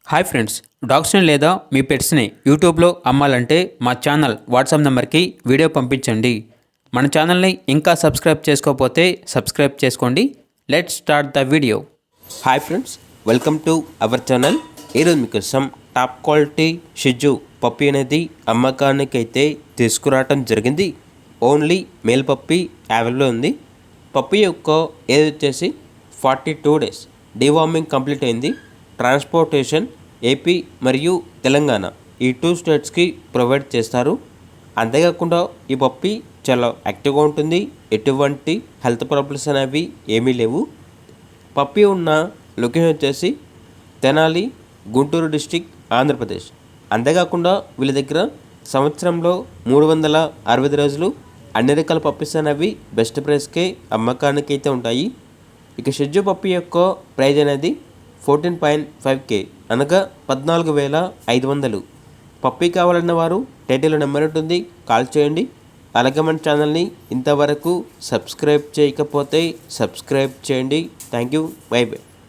Hi friends, డాగ్స్ని లేదా మీ పెట్స్ని యూట్యూబ్లో అమ్మాలంటే మా ఛానల్ వాట్సాప్ నెంబర్కి వీడియో పంపించండి. మన ఛానల్ని ఇంకా సబ్స్క్రైబ్ చేసుకోకపోతే సబ్స్క్రైబ్ చేసుకోండి. Let's start the video. Hi friends, welcome to our channel. ఈరోజు మీకోసం టాప్ క్వాలిటీ షిజు పప్పీ అనేది అమ్మకానికి అయితే తీసుకురావటం జరిగింది. ఓన్లీ మేల్ పప్పీ అవైలబుల్ ఉంది. పప్పీ యొక్క ఏజ్ వచ్చేసి 42 days. డివార్మింగ్ కంప్లీట్ అయింది. ట్రాన్స్పోర్టేషన్ ఏపీ మరియు తెలంగాణ ఈ 2 స్టేట్స్కి ప్రొవైడ్ చేస్తారు. అంతేకాకుండా ఈ పప్పీ చాలా యాక్టివ్గా ఉంటుంది. ఎటువంటి హెల్త్ ప్రాబ్లమ్స్ అనేవి ఏమీ లేవు. పప్పీ ఉన్న లొకేషన్ వచ్చేసి తెనాలి, గుంటూరు డిస్టిక్, ఆంధ్రప్రదేశ్. అంతేకాకుండా వీళ్ళ దగ్గర సంవత్సరంలో 365 రోజులు అన్ని రకాల పప్పీస్ అనేవి బెస్ట్ ప్రైస్కే అమ్మకానికి అయితే ఉంటాయి. ఇక షిజు పప్పీ యొక్క ప్రైజ్ అనేది 14.5K, అనగా 14,500. పప్పీ కావాలన్న వారు టైటిల్లో నెంబర్ ఉంటుంది, కాల్ చేయండి. అలాగే మన ఛానల్ని ఇంతవరకు సబ్స్క్రైబ్ చేయకపోతే సబ్స్క్రైబ్ చేయండి. Thank you. By by.